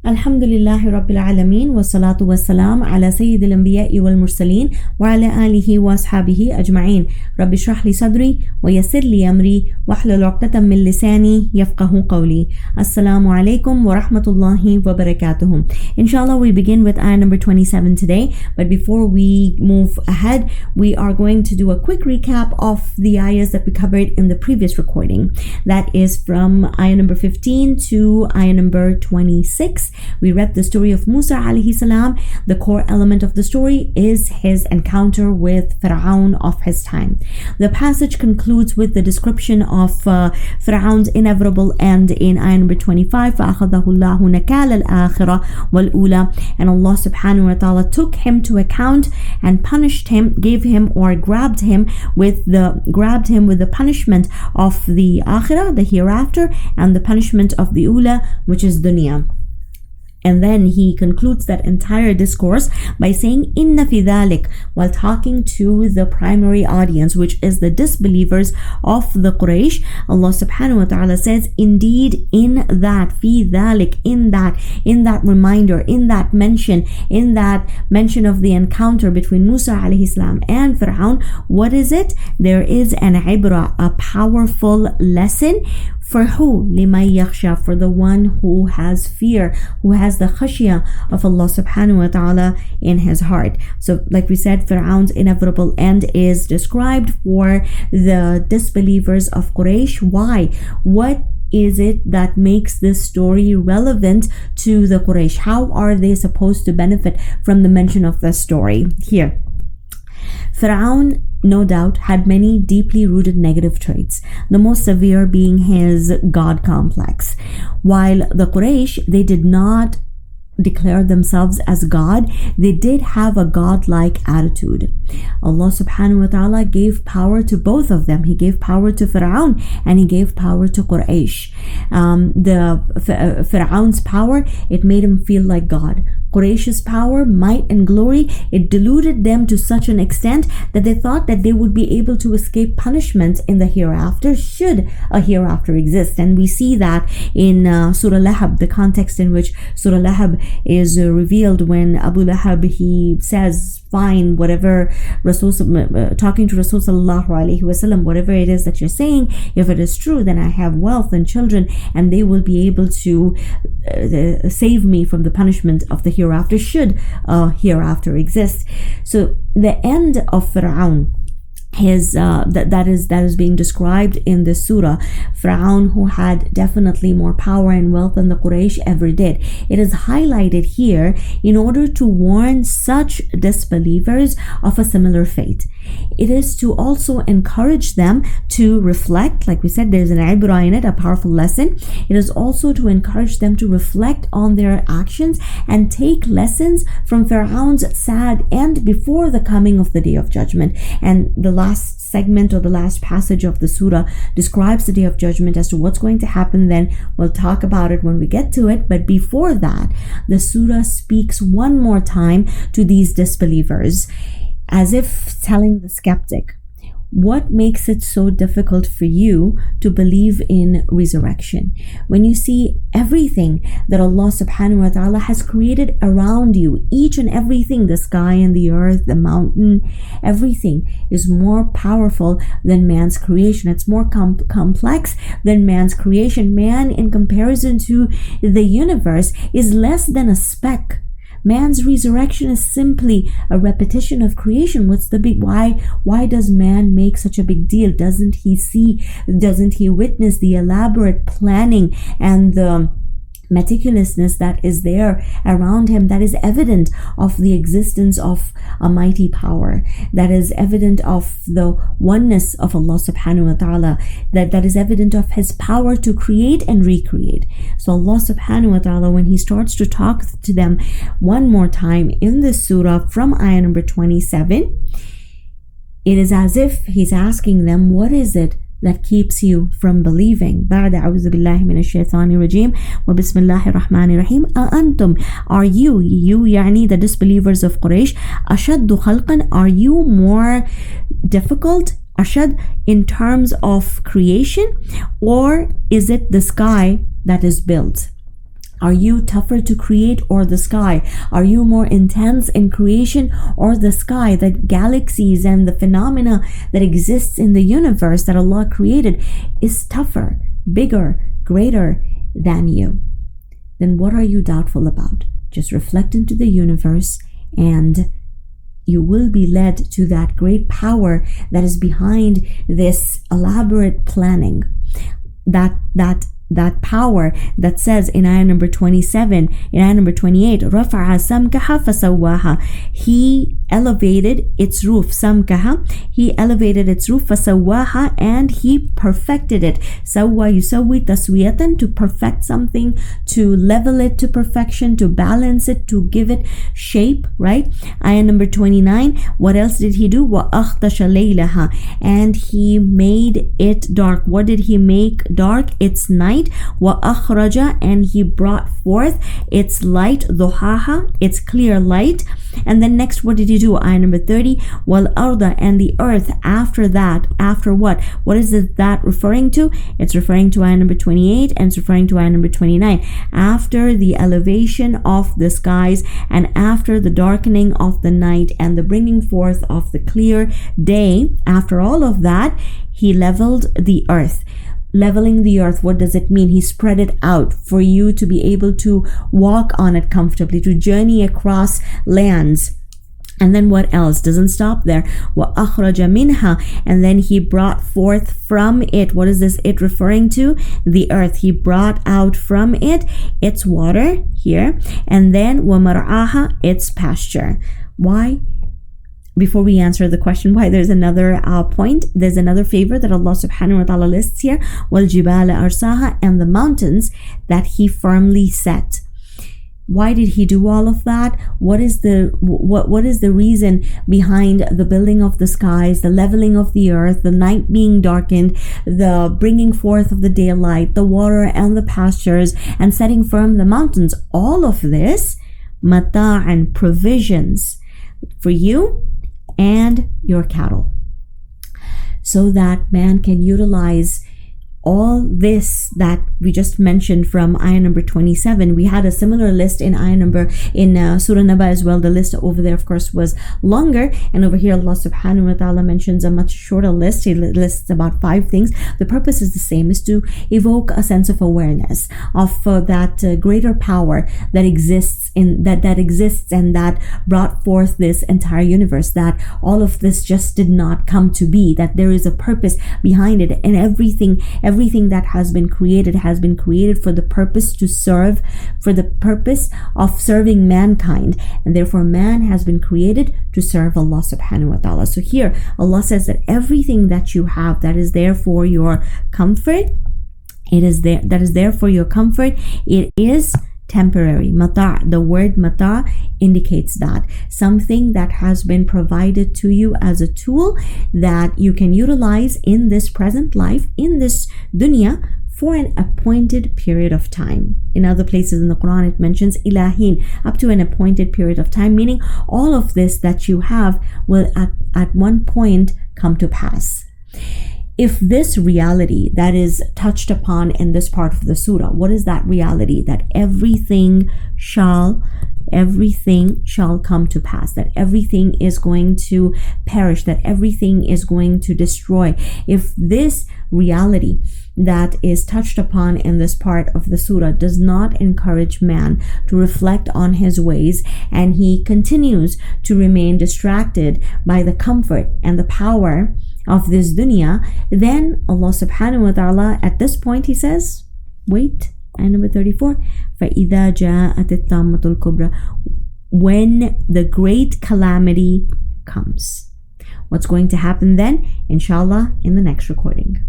Alhamdulillahi Rabbil Alameen wa salatu wa salam ala Sayyidil Anbiya'i wal Mursaleen wa ala alihi wa ashabihi ajma'een. Rabbi shrah li sadri wa yassir li amri wa hlul 'uqdatam min lisani yafqahu qawli. Assalamu alaikum wa rahmatullahi wa barakatuh. Inshallah, we begin with ayah number 27 today, but before we move ahead, we are going to do a quick recap of the ayahs that we covered in the previous recording. That is from ayah number 15 to ayah number 26. We read the story of Musa alayhi salam. The core element of the story is his encounter with Fir'aun of his time. The passage concludes with the description of Fir'aun's inevitable end in ayah number 25. فَأَخَذَهُ اللَّهُ نَكَالَ الْآخِرَةِ وَالْأُولَى. And Allah subhanahu wa ta'ala took him to account and punished him, gave him or grabbed him with the punishment of the akhirah, the hereafter, and the punishment of the ula, which is dunya. And then he concludes that entire discourse by saying inna fi dhalik, while talking to the primary audience, which is the disbelievers of the Quraysh. Allah subhanahu wa ta'ala says, indeed in that, fi dhalik, in that reminder, in that mention of the encounter between Musa alayhi salam and Fir'aun, what is it? There is an ibrah, a powerful lesson. For who? لِمَن يَخْشَى, for the one who has fear, who has the khashya of Allah subhanahu wa ta'ala in his heart. So like we said, Fir'aun's inevitable end is described for the disbelievers of Quraysh. Why? What is it that makes this story relevant to the Quraysh? How are they supposed to benefit from the mention of this story here? Fir'aun, no doubt, had many deeply rooted negative traits, the most severe being his God complex. While the Quraysh, they did not declare themselves as God, they did have a godlike attitude. Allah subhanahu wa ta'ala gave power to both of them. He gave power to Fir'aun and he gave power to Quraysh. Fir'aun's power, it made him feel like God. Quraysh's power, might and glory, it deluded them to such an extent that they thought that they would be able to escape punishment in the hereafter, should a hereafter exist. And we see that in Surah Lahab, the context in which Surah Lahab is revealed when Abu Lahab, he says, fine, whatever talking to Rasul sallallahu alaihi wasallam, whatever it is that you're saying, if it is true, then I have wealth and children and they will be able to save me from the punishment of the hereafter, should hereafter exist. So the end of Fir'aun, that is being described in this surah. Fir'aun, who had definitely more power and wealth than the Quraysh ever did. It is highlighted here in order to warn such disbelievers of a similar fate. It is to also encourage them to reflect. Like we said, there's an ibrah in it, a powerful lesson. It is also to encourage them to reflect on their actions and take lessons from Fir'aun's sad end before the coming of the Day of Judgment. And the last segment or the last passage of the surah describes the Day of Judgment as to what's going to happen then. We'll talk about it when we get to it. But before that, the surah speaks one more time to these disbelievers, as if telling the skeptic, what makes it so difficult for you to believe in resurrection when you see everything that Allah subhanahu wa ta'ala has created around you, each and everything, the sky and the earth, the mountain, everything is more powerful than man's creation. It's more complex than man's creation. Man, in comparison to the universe, is less than a speck. Man's resurrection is simply a repetition of creation. What's the big why does man make such a big deal? Doesn't he witness the elaborate planning and the meticulousness that is there around him, that is evident of the existence of a mighty power, that is evident of the oneness of Allah subhanahu wa ta'ala, that is evident of his power to create and recreate. So Allah subhanahu wa ta'ala, when he starts to talk to them one more time in this surah from ayah number 27, it is as if he's asking them, what is it that keeps you from believing? بعد أعوذ بالله من الشيطان الرجيم وبسم الله الرحمن الرحيم. أأنتم, are you يعني the disbelievers of Quraysh, أشد خلقا, are you more difficult, أشد in terms of creation, or is it the sky that is built? Are you tougher to create or the sky? Are you more intense in creation or the sky? The galaxies and the phenomena that exists in the universe that Allah created is tougher, bigger, greater than you. Then what are you doubtful about? Just reflect into the universe and you will be led to that great power that is behind this elaborate planning. That power that says in ayah number 27, in ayah number 28, رَفَعَ سَمْكَهَا فَسَوَّاهَا. He elevated its roof, samkaha. He elevated its roof, فَسَوَّاهَا, and he perfected it. سَوَّا يُسَوِّي تَسْوِيَةً, to perfect something, to level it to perfection, to balance it, to give it shape, right? Ayah number 29, what else did he do? وَأَخْتَشَ لَيْلَهَا, and he made it dark. What did he make dark? Its night. وَأَخْرَجَ, and he brought forth its light, ضُحَاهَا, its clear light. And then next, what did he do? Ayah number 30, وَالْأَرْضَ, and the earth after that. After what? What is it that referring to? It's referring to ayah number 28 and it's referring to ayah number 29. After the elevation of the skies and after the darkening of the night and the bringing forth of the clear day, after all of that, he leveled the earth. Leveling the earth, what does it mean? He spread it out for you to be able to walk on it comfortably, to journey across lands. And then what else? Doesn't stop there. وَأَخْرَجَ مِنْهَا, and then he brought forth from it. What is this it referring to? The earth. He brought out from it its water here. And then وَمَرْعَاهَا, its pasture. Why? Before we answer the question why, there's another point. There's another favor that Allah subhanahu wa ta'ala lists here. وَالْجِبَالَ أَرْسَاهَا, and the mountains that he firmly set. Why did he do all of that? What is the reason behind the building of the skies, the leveling of the earth, the night being darkened, the bringing forth of the daylight, the water and the pastures, and setting firm the mountains? All of this, mata' and provisions for you and your cattle, so that man can utilize all this that we just mentioned from ayah number 27. We had a similar list in Surah Naba as well. The list over there, of course, was longer, and over here Allah subhanahu wa ta'ala mentions a much shorter list. He lists about 5 things. The purpose is the same, is to evoke a sense of awareness of that greater power that exists and that brought forth this entire universe, that all of this just did not come to be, that there is a purpose behind it, and everything that has been created for the purpose to serve, for the purpose of serving mankind, and therefore man has been created to serve Allah subhanahu wa ta'ala. So here Allah says that everything that you have that is there for your comfort, it is temporary. Mata', the word mata' indicates that something that has been provided to you as a tool that you can utilize in this present life, in this dunya, for an appointed period of time. In other places in the Quran it mentions ilahin, up to an appointed period of time, meaning all of this that you have will at one point come to pass. If this reality that is touched upon in this part of the surah, what is that reality? That everything shall come to pass, that everything is going to perish, that everything is going to destroy. If this reality that is touched upon in this part of the surah does not encourage man to reflect on his ways, and he continues to remain distracted by the comfort and the power of this dunya, then Allah subhanahu wa ta'ala at this point he says, wait, ayah number 34, فَإِذَا جَاءَتِ الطَّامَّةُ الْكُبْرَى, when the great calamity comes. What's going to happen then? Inshallah, in the next recording.